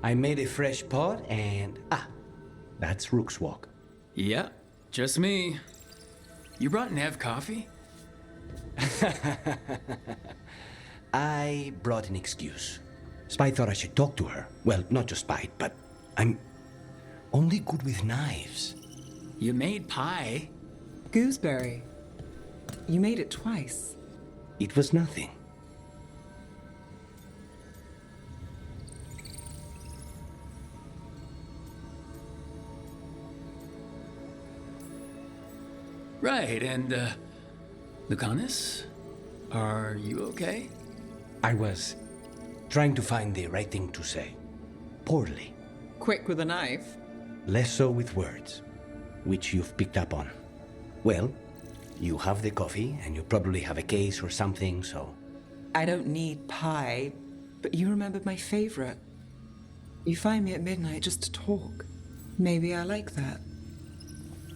I made a fresh pot and... that's Rook's Walk. Yeah, just me. You brought Nev coffee? I brought an excuse. Spite thought I should talk to her. Well, not just Spite, but I'm only good with knives. You made pie. Gooseberry. You made it twice. It was nothing. Right, and, Lucanus? Are you okay? I was trying to find the right thing to say. Poorly. Quick with a knife. Less so with words, which you've picked up on. Well, you have the coffee, and you probably have a case or something, so... I don't need pie, but you remembered my favorite. You find me at midnight just to talk. Maybe I like that.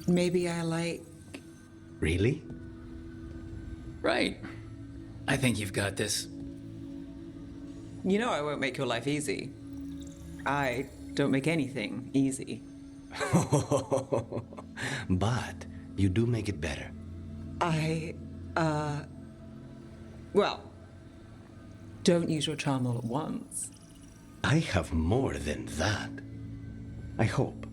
Maybe I like... Really? Right. I think you've got this. You know I won't make your life easy. I don't make anything easy. But you do make it better. Well, don't use your charm all at once. I have more than that. I hope.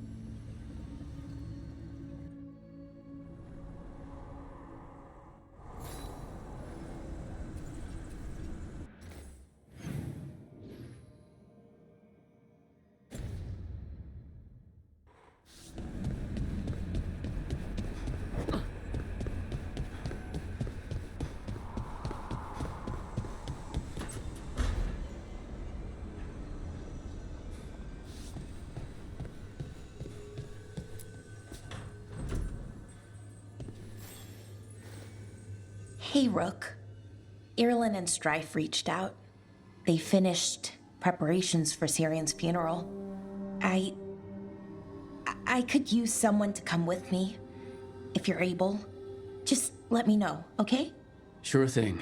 Hey, Rook. Irlin and Strife reached out. They finished preparations for Syrian's funeral. I could use someone to come with me, if you're able. Just let me know, okay? Sure thing.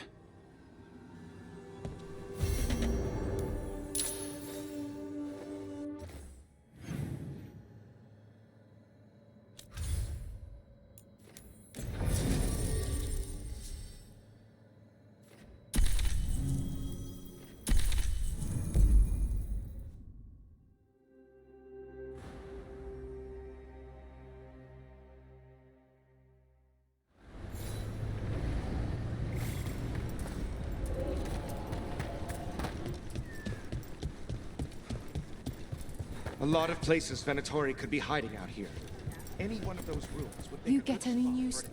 A lot of places Venatori could be hiding out here. Any one of those rooms would make You a get good any spot news?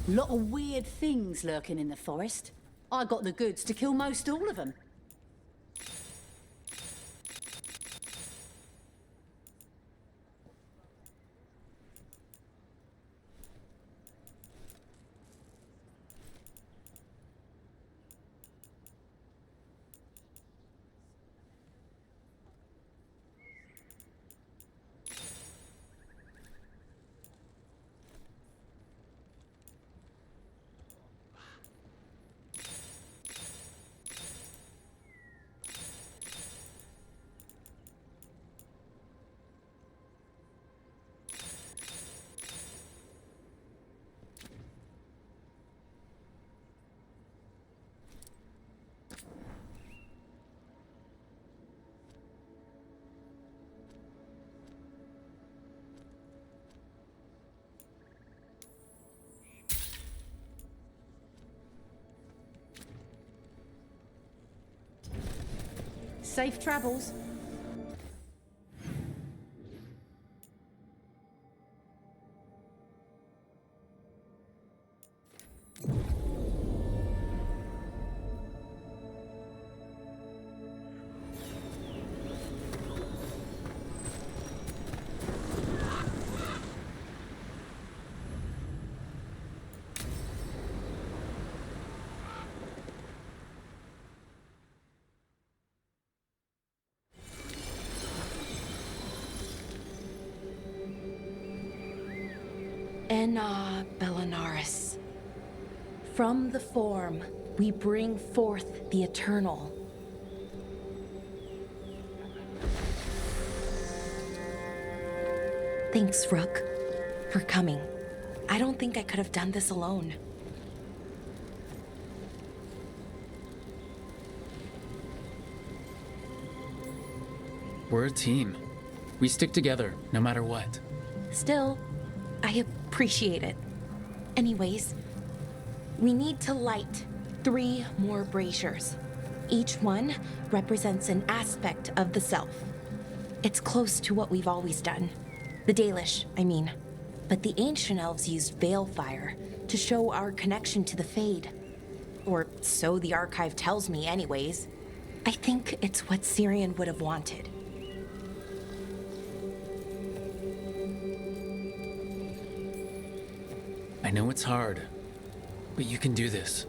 for Lot of weird things lurking in the forest. I got the goods to kill most all of them. Safe travels. Enna Bellinaris. From the form, we bring forth the eternal. Thanks, Rook, for coming. I don't think I could have done this alone. We're a team. We stick together, no matter what. Still, I appreciate it. Anyways, we need to light 3 more braziers. Each one represents an aspect of the self. It's close to what we've always done. The Dalish, I mean. But the ancient elves used veil fire to show our connection to the Fade. Or so the archive tells me anyways. I think it's what Syrian would have wanted. I know it's hard, but you can do this.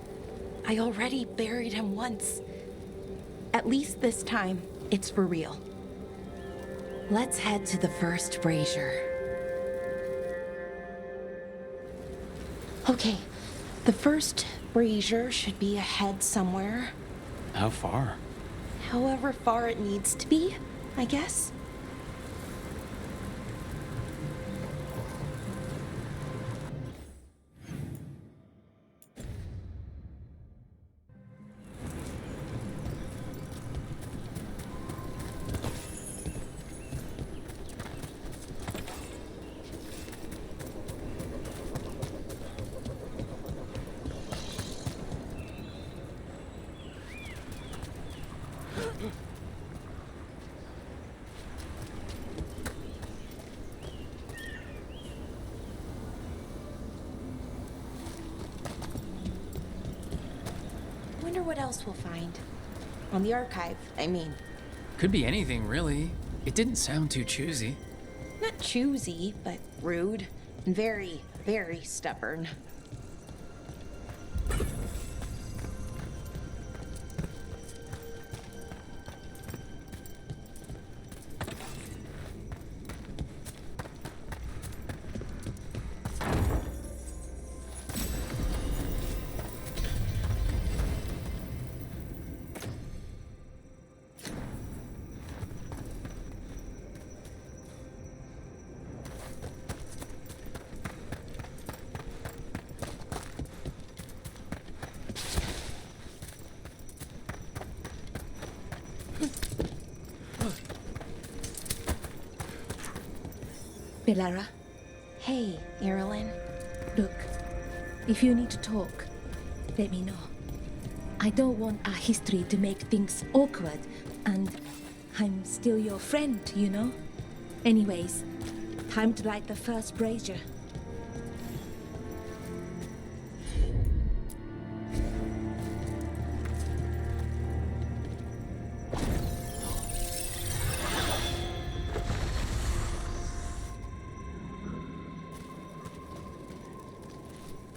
I already buried him once. At least this time, it's for real. Let's head to the first brazier. Okay, the first brazier should be ahead somewhere. How far? However far it needs to be, I guess. Wonder what else we'll find. On the archive, I mean. Could be anything, really. It didn't sound too choosy. Not choosy, but rude. And very, very stubborn. Belara, Hey, Irilyn. look, if you need to talk, let me know. I don't want our history to make things awkward, and I'm still your friend, you know? Anyways, time to light the first brazier.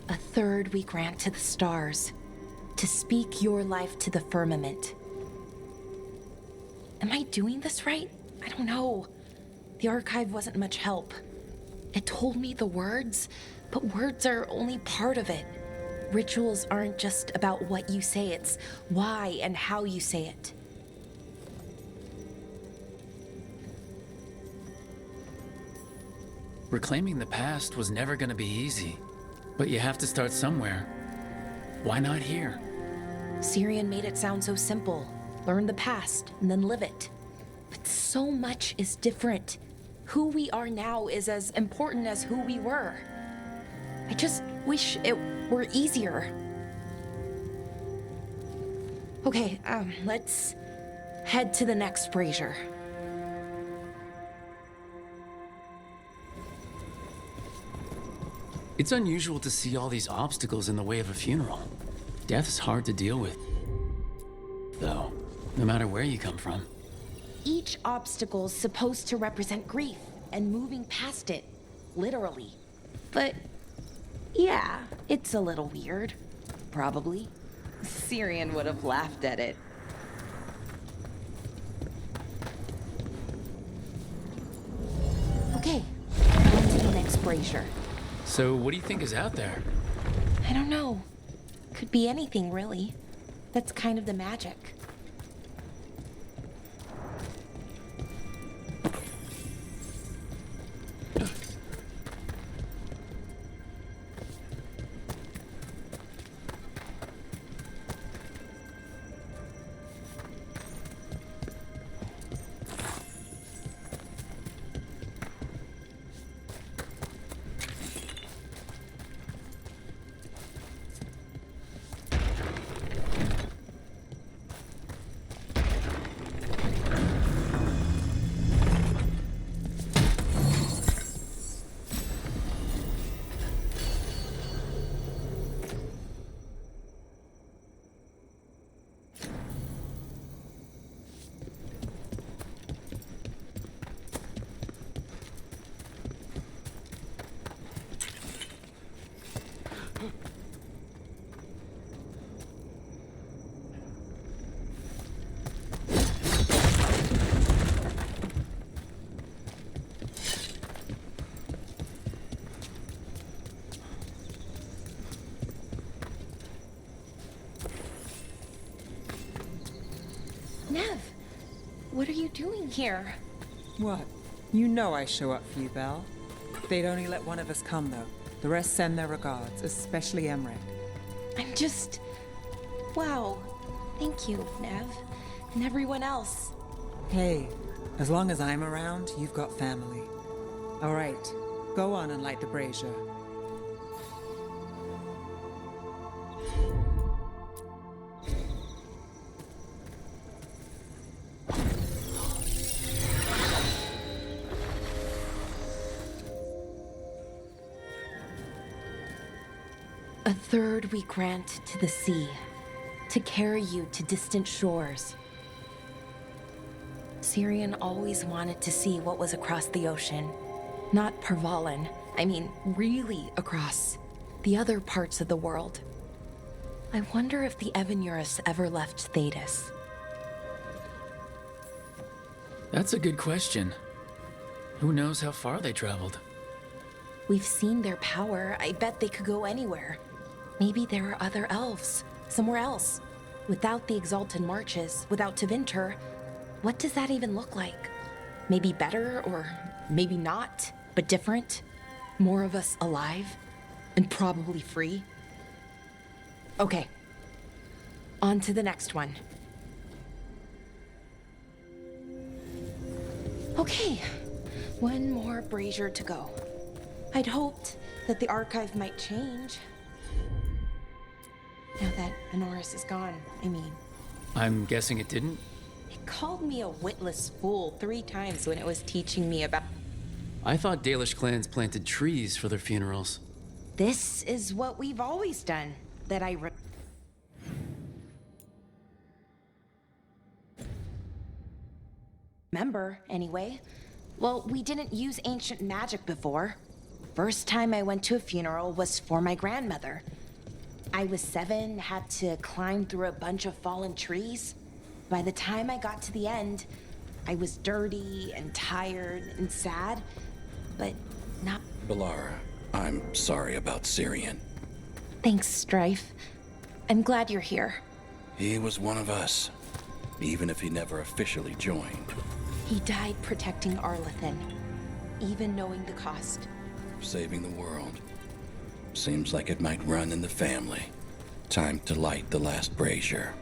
A third we grant to the stars, to speak your life to the firmament. Am I doing this right? I don't know. The archive wasn't much help. It told me the words, but words are only part of it. Rituals aren't just about what you say, it's why and how you say it. Reclaiming the past was never gonna be easy. But you have to start somewhere. Why not here? Syrian made it sound so simple. Learn the past and then live it. But so much is different. Who we are now is as important as who we were. I just wish it were easier. Okay, let's head to the next brazier. It's unusual to see all these obstacles in the way of a funeral. Death's hard to deal with, though, no matter where you come from. Each obstacle's supposed to represent grief and moving past it, literally. But yeah, it's a little weird. Probably. Syrian would have laughed at it. Okay, on to the next brazier. So what do you think is out there? I don't know. Could be anything, really. That's kind of the magic. Nev, what are you doing here? What? You know I show up for you, Belle. They'd only let one of us come, though. The rest send their regards, especially Emmerich. I'm just... Wow. Thank you, Nev. And everyone else. Hey, as long as I'm around, you've got family. All right, go on and light the brazier. A third we grant to the sea, to carry you to distant shores. Syrian always wanted to see what was across the ocean. Not Pervalin, I mean really across. The other parts of the world. I wonder if the Evanurus ever left Thetis. That's a good question. Who knows how far they traveled? We've seen their power. I bet they could go anywhere. Maybe there are other elves, somewhere else. Without the Exalted Marches, without Tevinter, what does that even look like? Maybe better, or maybe not, but different? More of us alive? And probably free? Okay. On to the next one. Okay. One more brazier to go. I'd hoped that the archive might change. Now that Honoris is gone, I mean. I'm guessing it didn't? It called me a witless fool 3 times when it was teaching me about... I thought Dalish clans planted trees for their funerals. This is what we've always done, that I remember, anyway. Well, we didn't use ancient magic before. First time I went to a funeral was for my grandmother. I was 7, had to climb through a bunch of fallen trees. By the time I got to the end, I was dirty and tired and sad, but not... Balara, I'm sorry about Syrian. Thanks, Strife. I'm glad you're here. He was one of us, even if he never officially joined. He died protecting Arlathan, even knowing the cost. Saving the world. Seems like it might run in the family. Time to light the last brazier.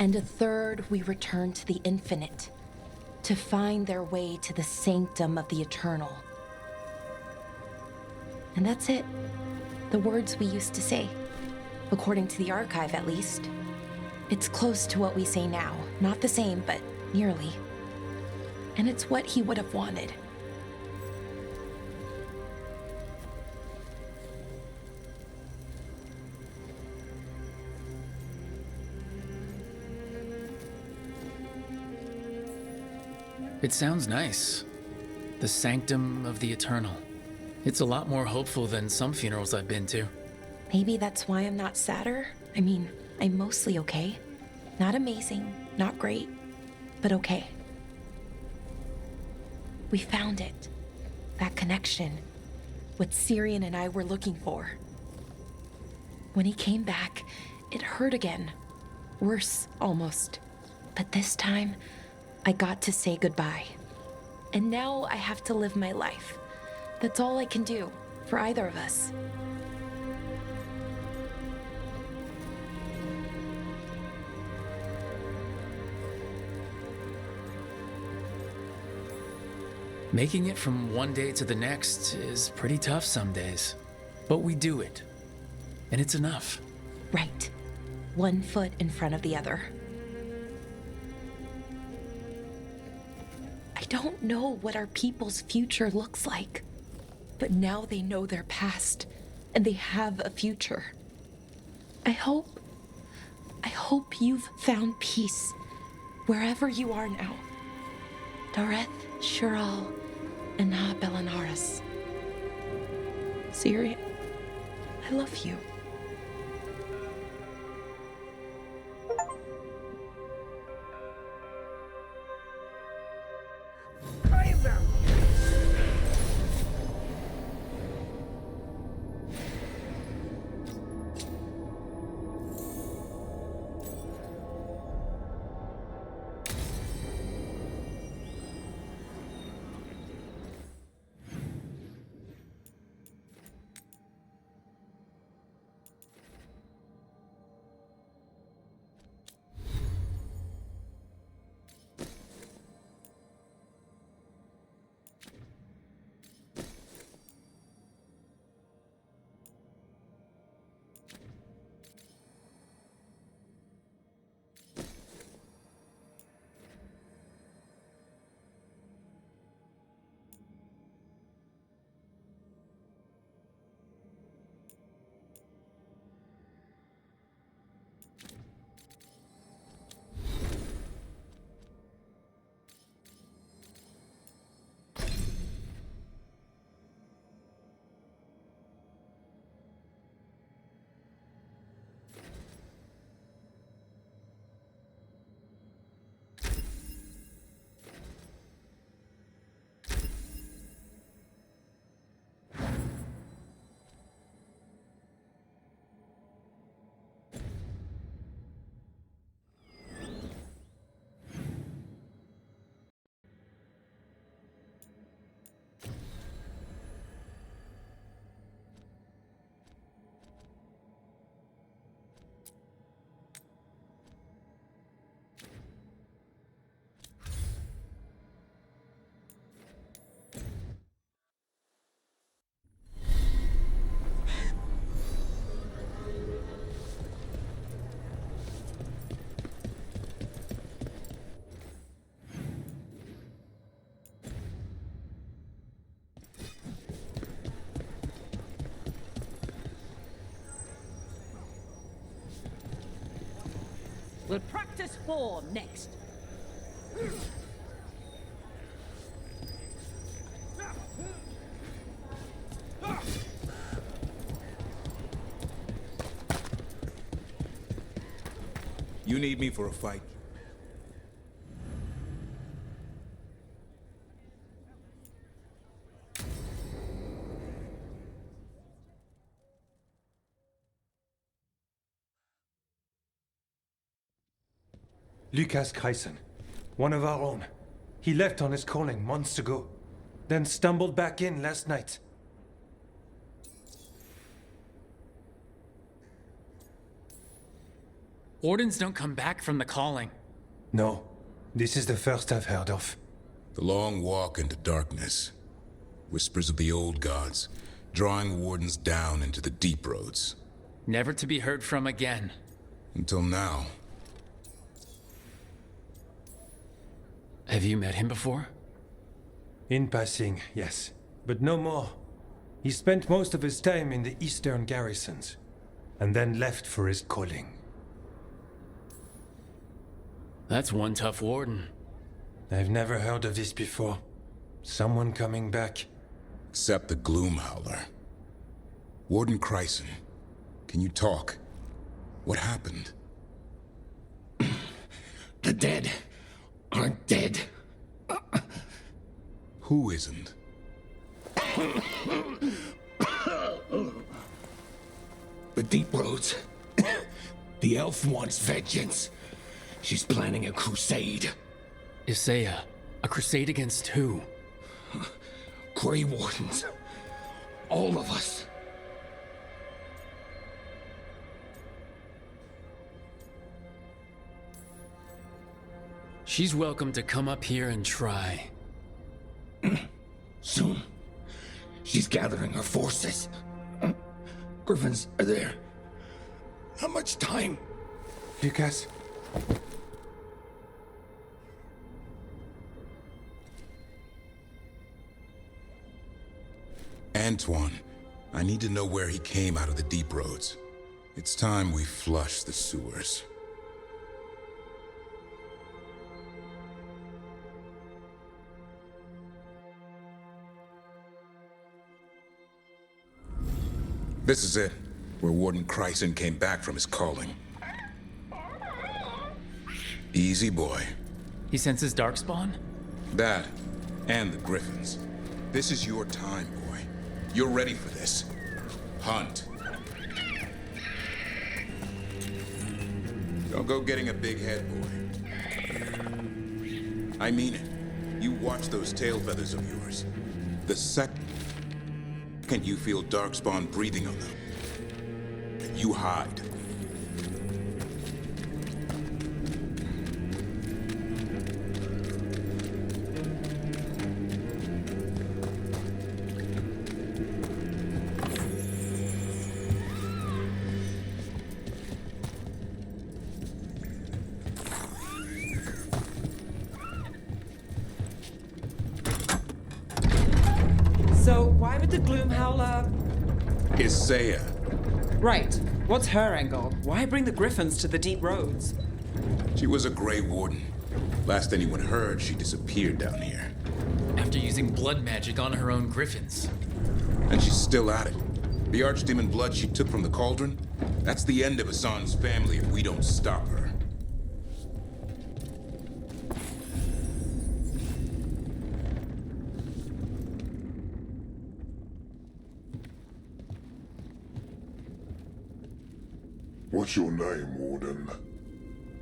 And a third we return to the infinite, to find their way to the sanctum of the eternal. And that's it. The words we used to say. According to the archive, at least. It's close to what we say now. Not the same, but nearly. And it's what he would have wanted. It sounds nice. The sanctum of the eternal. It's a lot more hopeful than some funerals I've been to. Maybe that's why I'm not sadder. I mean, I'm mostly okay. Not amazing, not great, but okay. We found it. That connection. what Syrian and I were looking for. When he came back, it hurt again. Worse, almost. But this time, I got to say goodbye. And now I have to live my life. That's all I can do, for either of us. Making it from one day to the next is pretty tough some days. But we do it. And it's enough. Right. One foot in front of the other. I don't know what our people's future looks like. But now they know their past, and they have a future. I hope you've found peace, wherever you are now. Dareth, Shural, and Ha Belanaris. Syrian, I love you. We'll practice form next. You need me for a fight? Lucas Kreisen, one of our own. He left on his calling months ago, then stumbled back in last night. Wardens don't come back from the calling. No, this is the first I've heard of. The long walk into darkness. Whispers of the old gods, drawing wardens down into the deep roads. Never to be heard from again. Until now. Have you met him before? In passing, yes, but no more. He spent most of his time in the eastern garrisons, and then left for his calling. That's one tough warden. I've never heard of this before. Someone coming back. Except the Gloom Howler. Warden Kreisen, can you talk? What happened? The dead aren't dead. Who isn't? Deep Roads. The elf wants vengeance. She's planning a crusade. Isseya, a crusade against who? Grey Wardens. All of us. She's welcome to come up here and try. Soon. She's gathering her forces. Griffons are there. How much time? Lucas? Antoine, I need to know where he came out of the Deep Roads. It's time we flush the sewers. This is it, where Warden Chryson came back from his calling. Easy, boy. He senses darkspawn? That, and the griffons. This is your time, boy. You're ready for this. Hunt. Don't go getting a big head, boy. I mean it. You watch those tail feathers of yours. The second you feel darkspawn breathing on them, you hide. So, why would the Gloom Howler... Isseya. Right. What's her angle? Why bring the griffons to the Deep Roads? She was a Grey Warden. Last anyone heard, she disappeared down here. After using blood magic on her own griffons. And she's still at it. The archdemon blood she took from the cauldron? That's the end of Hassan's family if we don't stop her. What's your name, Warden?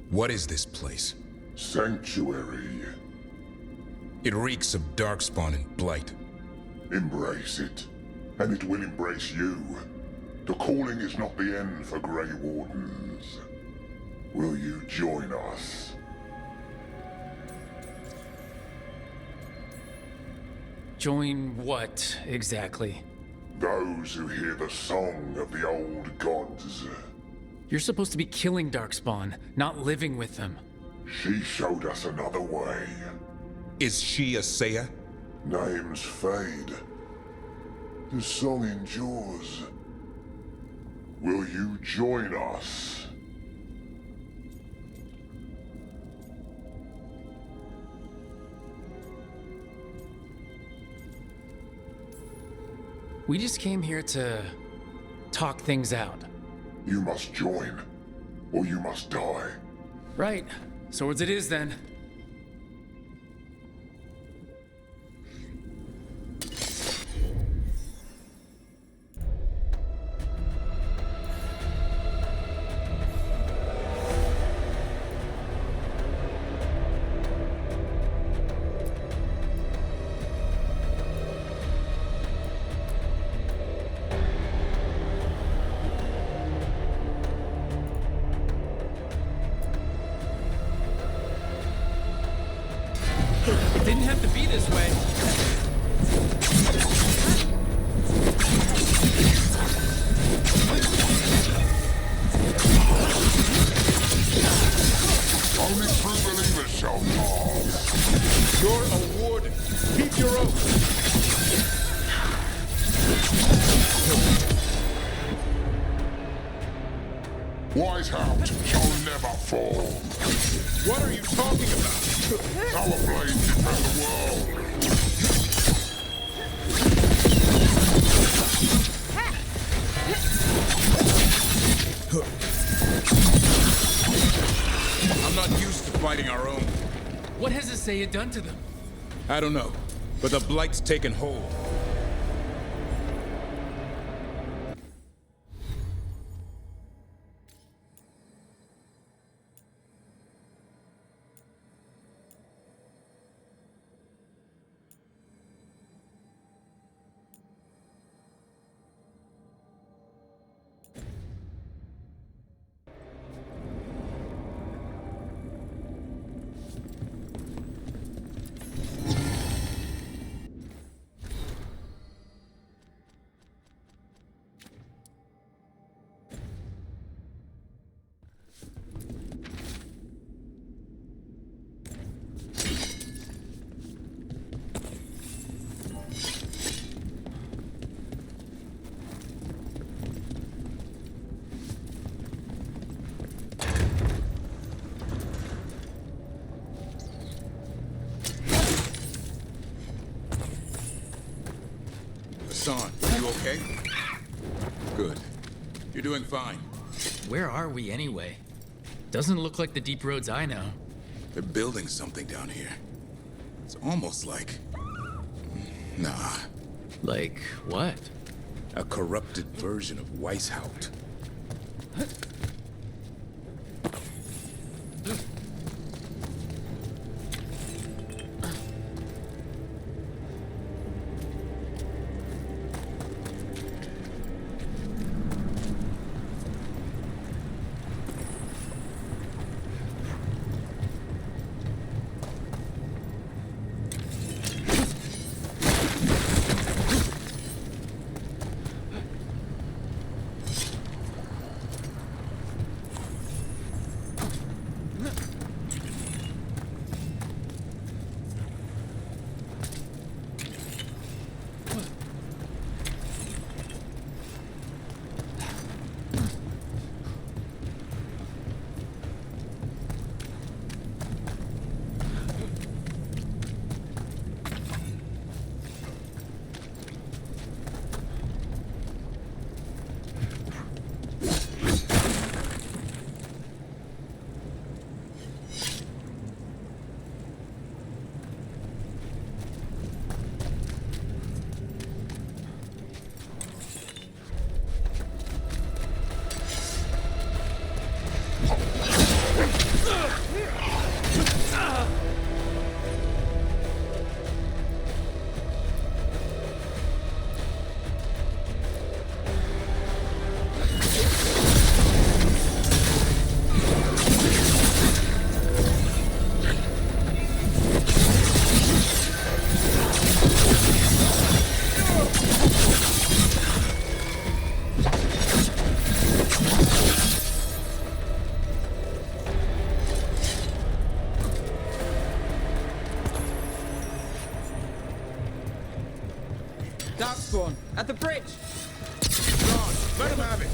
What is this place? Sanctuary. It reeks of darkspawn and blight. Embrace it, and it will embrace you. The calling is not the end for Grey Wardens. Will you join us? Join what, exactly? Those who hear the song of the old gods. You're supposed to be killing darkspawn, not living with them. She showed us another way. Is she Isseya? Names fade. The song endures. Will you join us? We just came here to talk things out. You must join, or you must die. Right. Swords it is, then. It didn't have to be this way. Only true believers shall pass. You're a warden. Keep your oath. Wise hound shall never fall. What are you talking about? Our blades defend the world. I'm not used to fighting our own. What has Isseya done to them? I don't know, but the blight's taken hold. Hassan, you okay? Good. You're doing fine. Where are we anyway? Doesn't look like the deep roads I know. They're building something down here. It's almost like... Nah. Like what? A corrupted version of Weishaupt. Darkspawn, at the bridge! John, let him have it!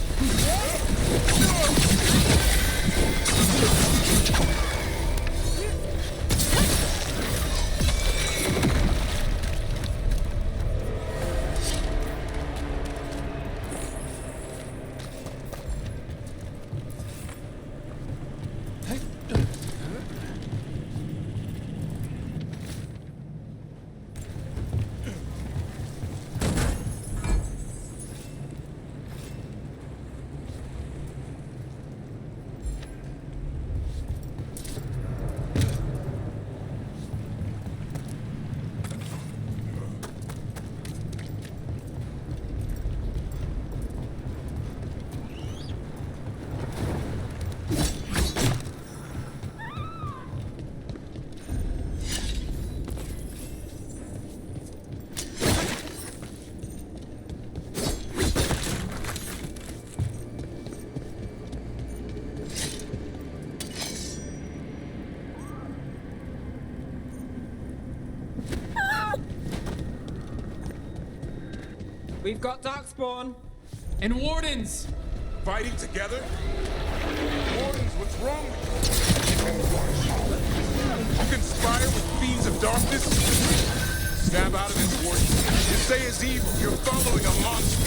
We've got Darkspawn! And wardens! Fighting together? Wardens, what's wrong with you? You conspire with fiends of darkness? Snap out of this, Warden. Isseya's evil. You're following a monster.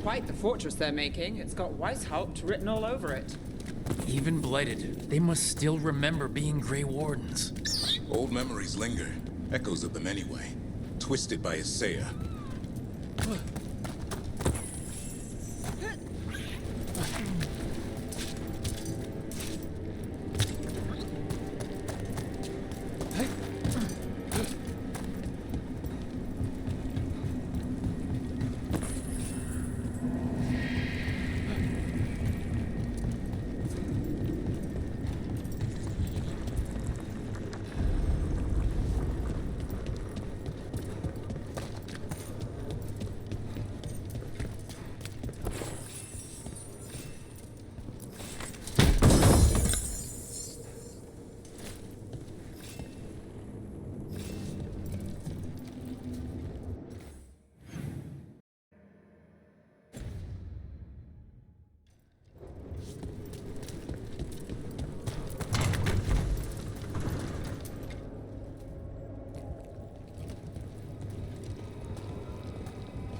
quite the fortress they're making. It's got Weishaupt written all over it. Even blighted, they must still remember being Grey Wardens. Old memories linger. Echoes of them anyway. Twisted by Isseya.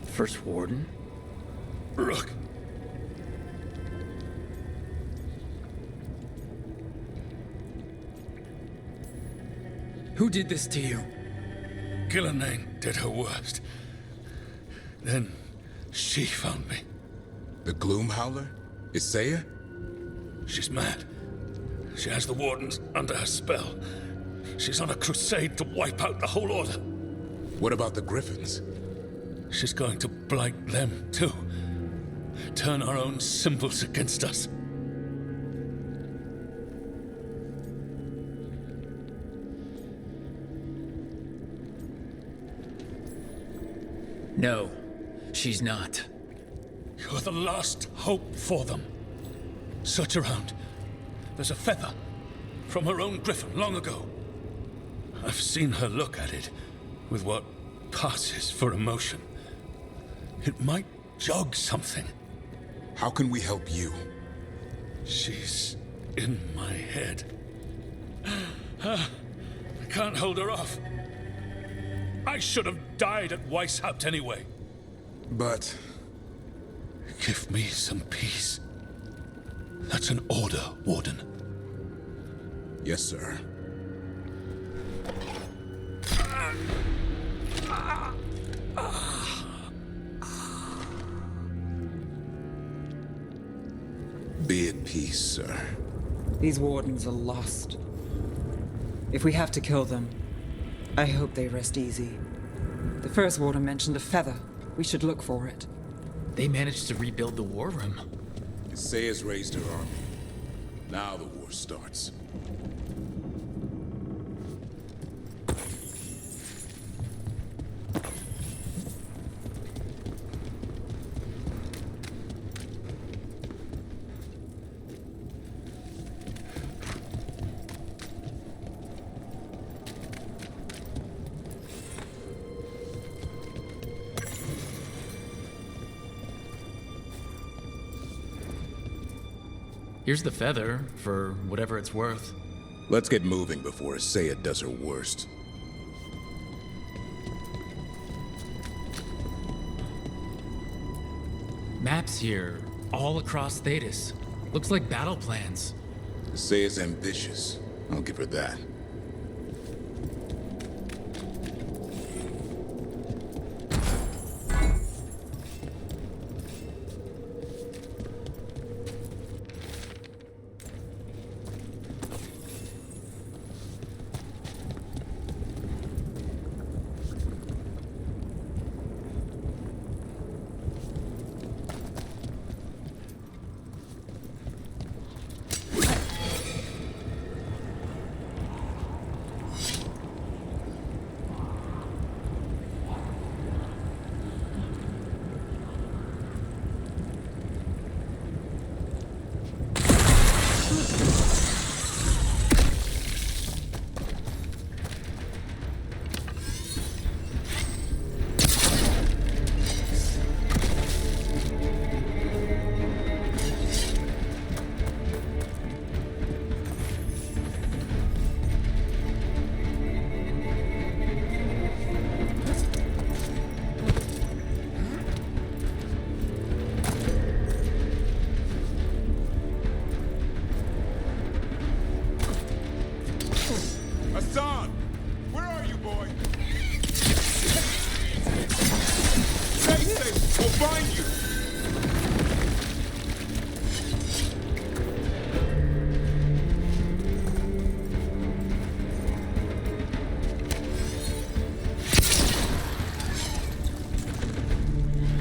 First Warden? Rook. Who did this to you? Gillenane did her worst. Then she found me. The Gloom Howler? Isseya? She's mad. She has the Wardens under her spell. She's on a crusade to wipe out the whole Order. What about the griffons? She's going to blight them, too. Turn our own symbols against us. No, she's not. You're the last hope for them. Search around. There's a feather from her own griffin long ago. I've seen her look at it with what passes for emotion. It might jog something. How can we help you? She's in my head. I can't hold her off. I should have died at Weishaupt anyway. But... give me some peace. That's an order, Warden. Yes, sir. Be at peace, sir. These Wardens are lost. If we have to kill them, I hope they rest easy. The first Warden mentioned a feather. We should look for it. They managed to rebuild the war room. Isseya's raised her army. Now the war starts. Here's the feather, for whatever it's worth. Let's get moving before Isseya does her worst. Maps here, all across Thetis. Looks like battle plans. Isseya's ambitious. I'll give her that. Arlathan! Where are you, boy? Stay safe! We'll find you!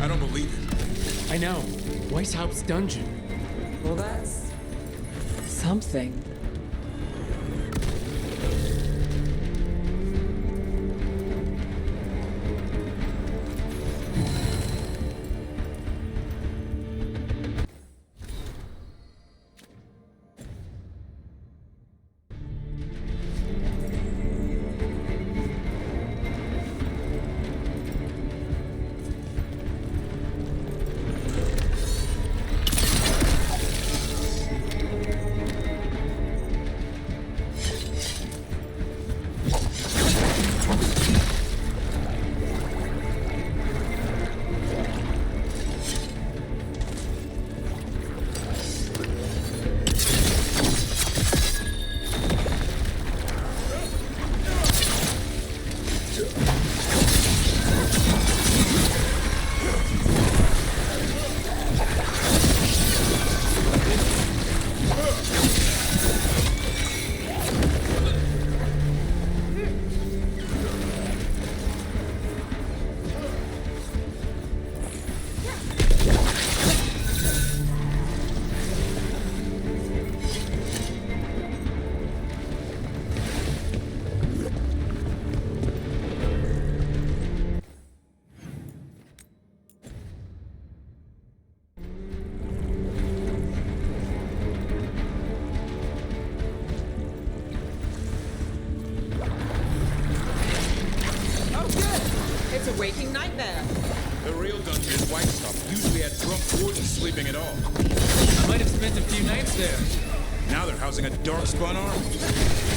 I don't believe it. I know. Weishaupt's dungeon. Well, that's something. It's a waking nightmare. The real dungeon in Weishaupt usually had drunk wardens sleeping at all. I might have spent a few nights there. Now they're housing a darkspawn army.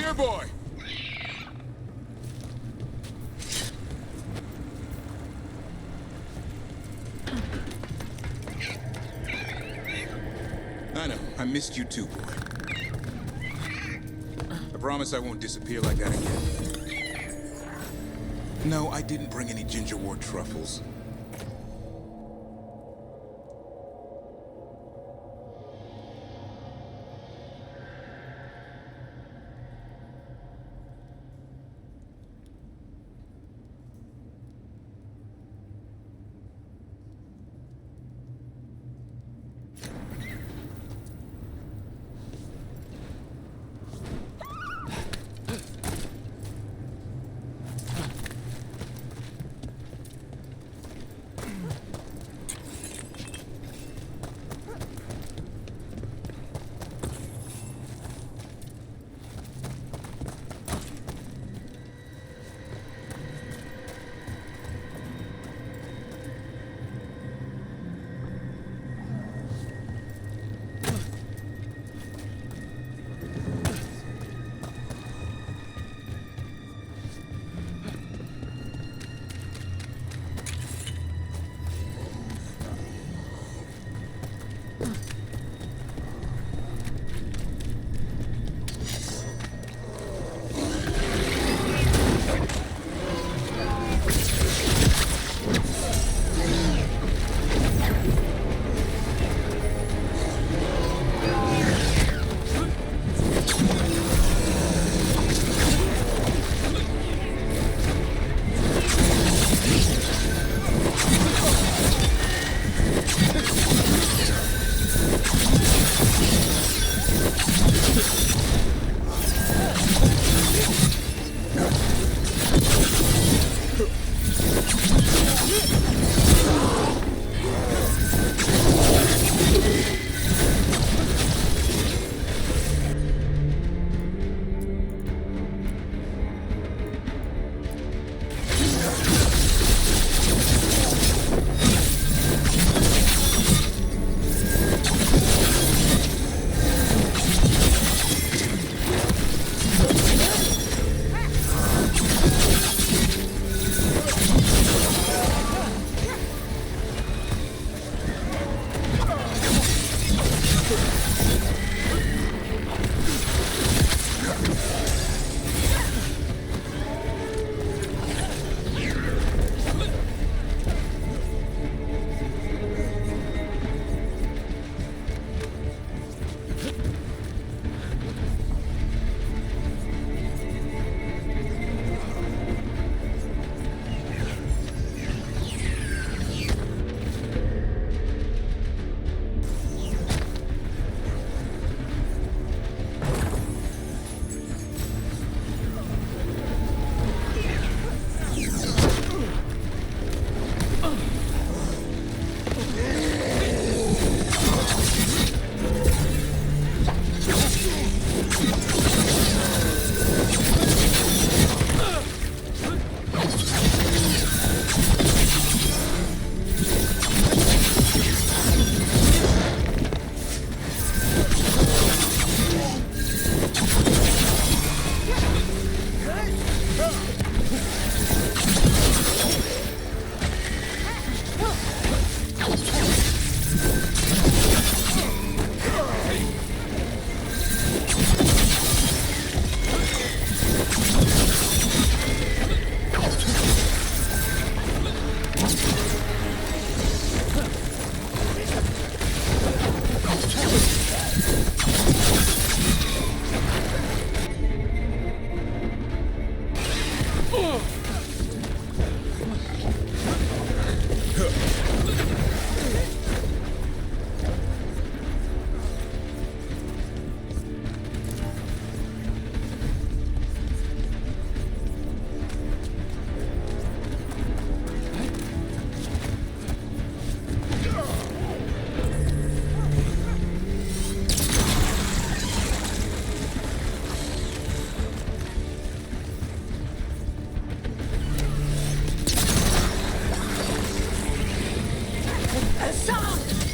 Here, boy! I know, I missed you too, boy. I promise I won't disappear like that again. No, I didn't bring any gingerwort truffles.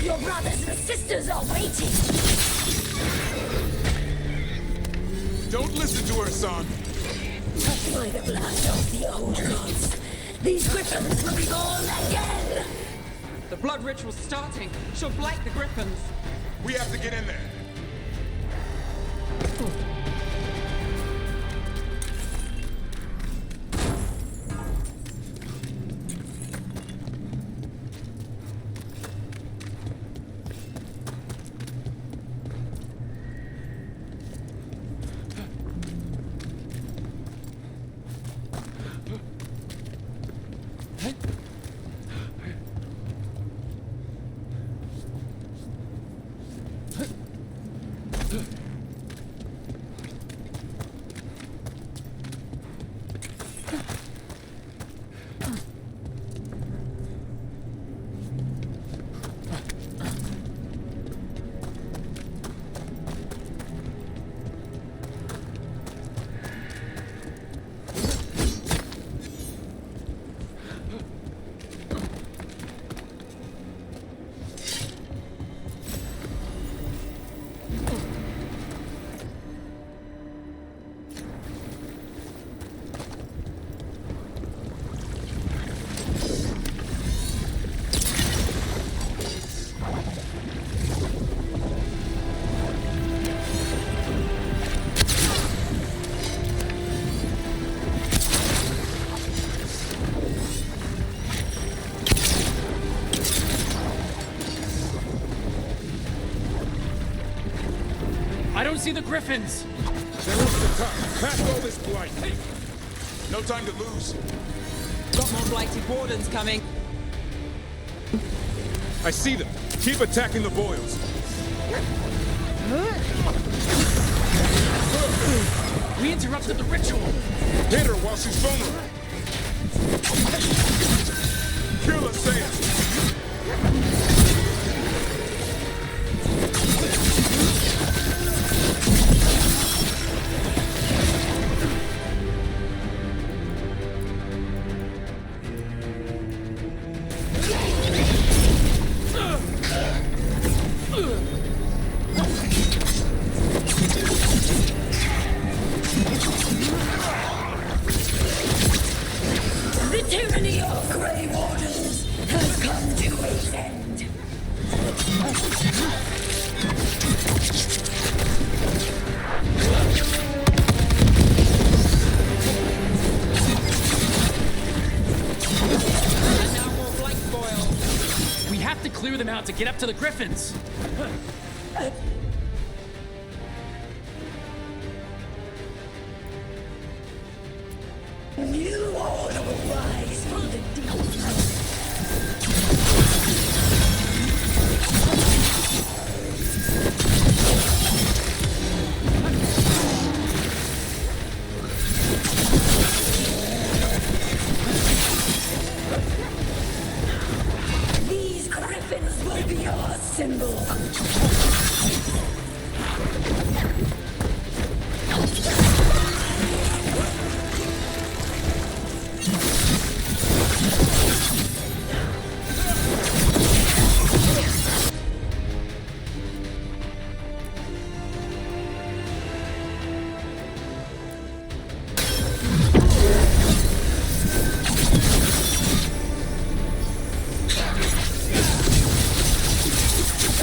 Your brothers and sisters are waiting! Don't listen to her, son. By the blood of the old gods, these griffons will be born again! The blood ritual's starting. She'll blight the griffons. We have to get in there. I don't see the griffins! They're over the top. Past all this blight. No time to lose. Got more blighted wardens coming. I see them. Keep attacking the boils. We interrupted the ritual! Hit her while she's vulnerable. Kill Isseya. The tyranny of Grey Wardens has come to its end. And now more blight boils. We have to clear them out to get up to the griffins! New order will rise from the deep. These griffins will be our symbol.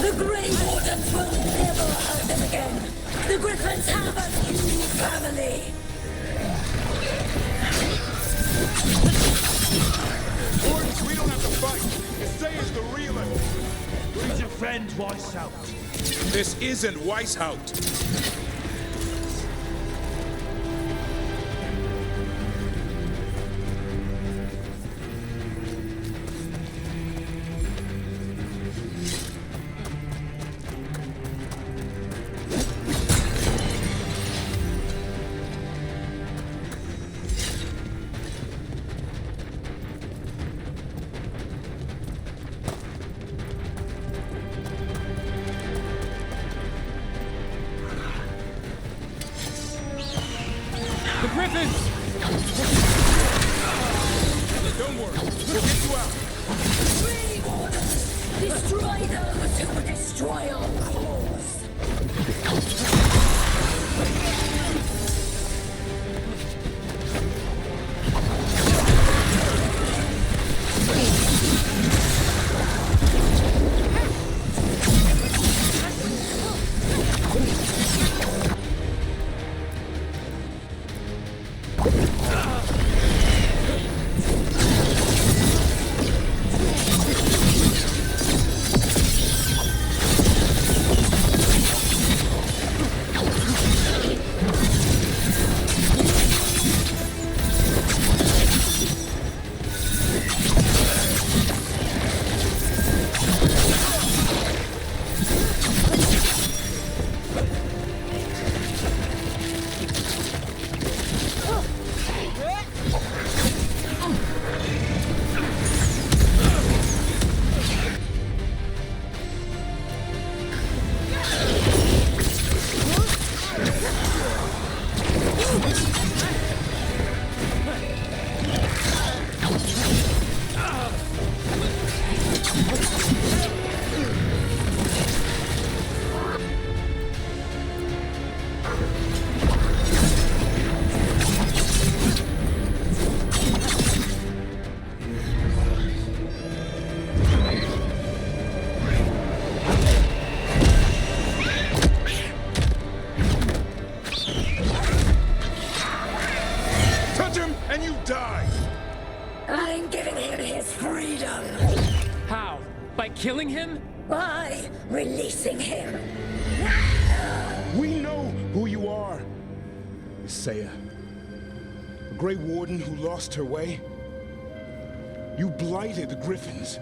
The Grey Wardens will never hurt them again. The Griffins have a new family. Wardens, we don't have to fight. Isseya's the real enemy. Who's your friend, Weishaupt? This isn't Weishaupt. I'm giving him his freedom. How? By killing him? By releasing him. We know who you are. Isseya. A Grey Warden who lost her way. You blighted the griffons.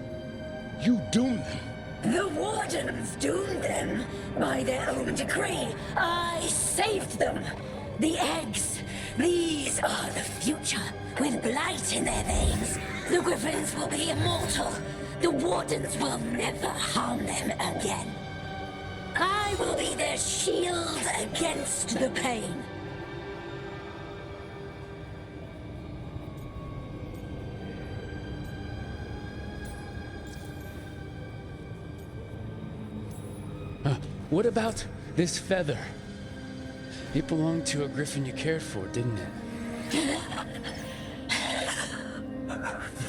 You doomed them. The wardens doomed them by their own decree. I saved them. The eggs. These are the future. With blight in their veins, the griffons will be immortal. The wardens will never harm them again. I will be their shield against the pain. What about this feather? It belonged to a griffin you cared for, didn't it?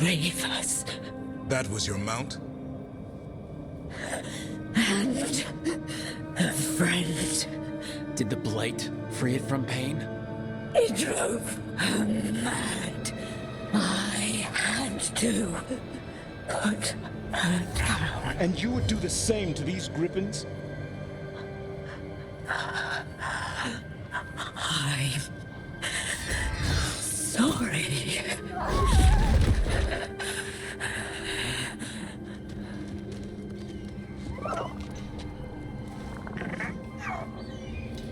Ravers. That was your mount? And a friend. Did the blight free it from pain? It drove her mad. I had to put her down. And you would do the same to these griffins? I'm sorry.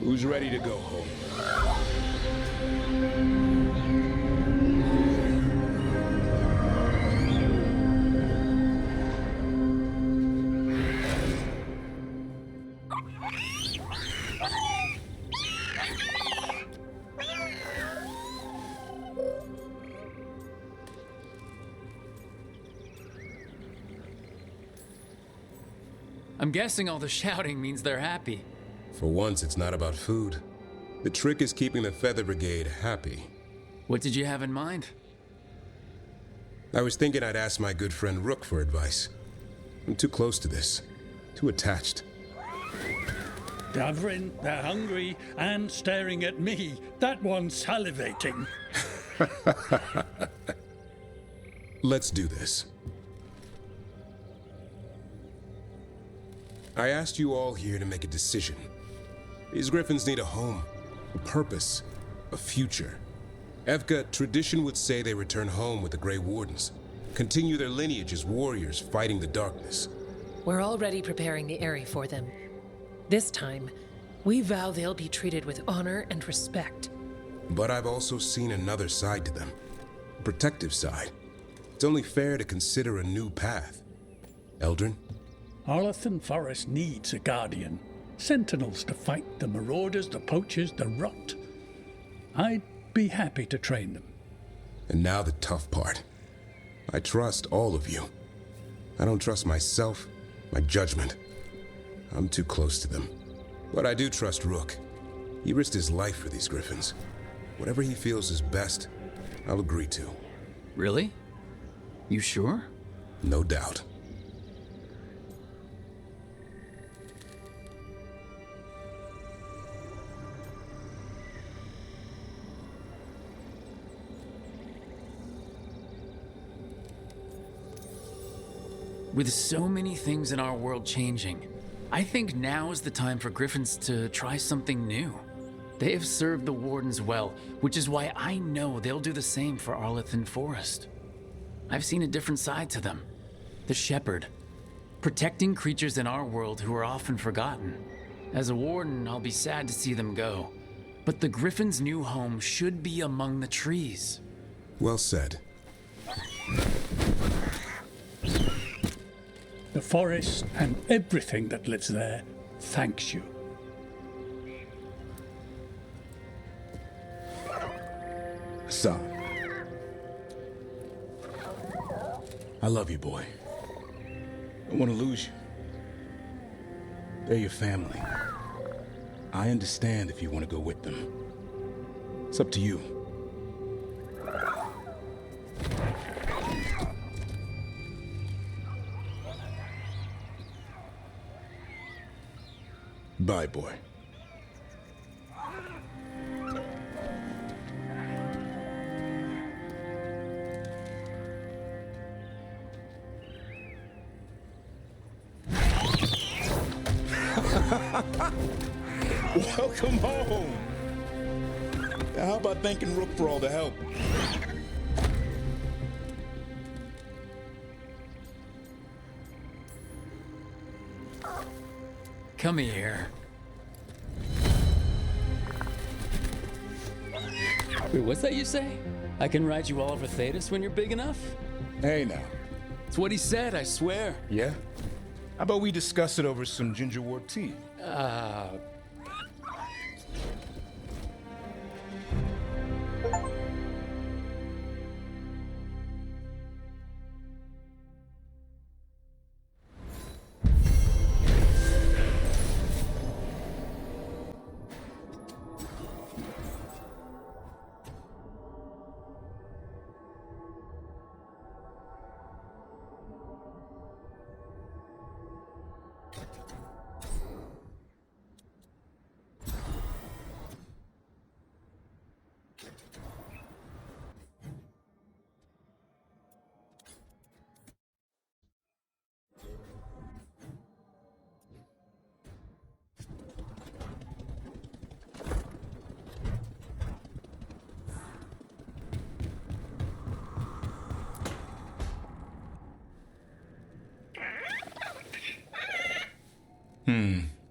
Who's ready to go home? I'm guessing all the shouting means they're happy. For once, it's not about food. The trick is keeping the Feather Brigade happy. What did you have in mind? I was thinking I'd ask my good friend Rook for advice. I'm too close to this. Too attached. Davrin, they're hungry and staring at me. That one's salivating. Let's do this. I asked you all here to make a decision. These griffins need a home, a purpose, a future. Evka, tradition would say they return home with the Grey Wardens, continue their lineage as warriors fighting the darkness. We're already preparing the area for them. This time, we vow they'll be treated with honor and respect. But I've also seen another side to them, a protective side. It's only fair to consider a new path. Eldrin? Arlathan Forest needs a guardian. Sentinels to fight the marauders, the poachers, the rot. I'd be happy to train them. And now the tough part. I trust all of you. I don't trust myself, my judgment. I'm too close to them. But I do trust Rook. He risked his life for these griffins. Whatever he feels is best, I'll agree to. Really? You sure? No doubt. With so many things in our world changing, I think now is the time for griffins to try something new. They have served the wardens well, which is why I know they'll do the same for Arlathan Forest. I've seen a different side to them. The shepherd, protecting creatures in our world who are often forgotten. As a warden, I'll be sad to see them go, but the griffins' new home should be among the trees. Well said. The forest and everything that lives there thanks you. Son. I love you, boy. I don't want to lose you. They're your family. I understand if you want to go with them. It's up to you. Bye, boy. Welcome home! How about thanking Rook for all the help? Come here. Wait, what's that you say? I can ride you all over Thetis when you're big enough? Hey now. It's what he said, I swear. Yeah? How about we discuss it over some ginger wort tea?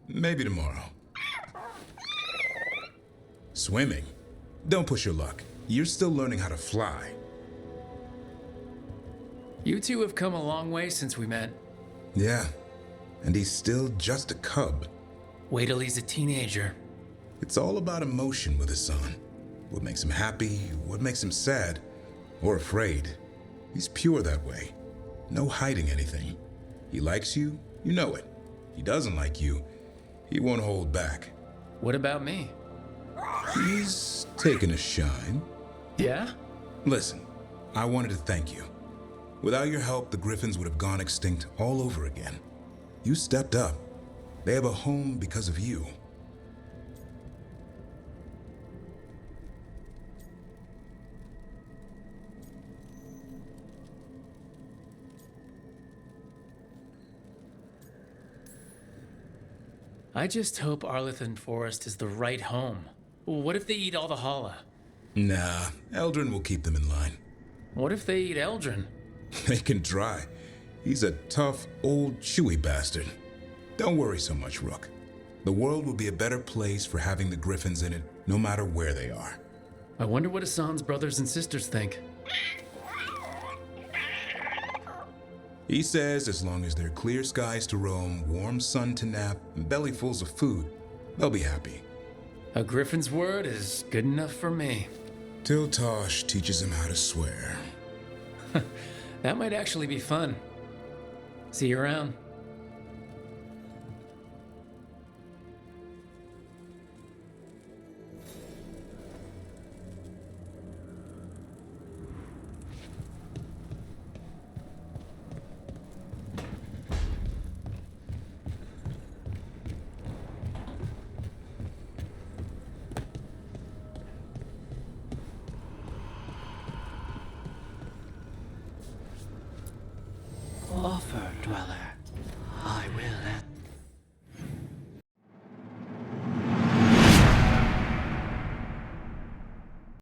Maybe tomorrow. Swimming? Don't push your luck. You're still learning how to fly. You two have come a long way since we met. Yeah, and he's still just a cub. Wait till he's a teenager. It's all about emotion with his son. What makes him happy, what makes him sad, or afraid. He's pure that way. No hiding anything. He likes you, you know it. He doesn't like you, he won't hold back. What about me? He's taken a shine. Yeah? Listen, I wanted to thank you. Without your help, the griffins would have gone extinct all over again. You stepped up. They have a home because of you. I just hope Arlathan Forest is the right home. What if they eat all the Hala? Nah, Eldrin will keep them in line. What if they eat Eldrin? They can try. He's a tough, old, chewy bastard. Don't worry so much, Rook. The world will be a better place for having the griffins in it, no matter where they are. I wonder what Hassan's brothers and sisters think. He says as long as there are clear skies to roam, warm sun to nap, and bellyfuls of food, they'll be happy. A griffin's word is good enough for me. Till Tosh teaches him how to swear. That might actually be fun. See you around.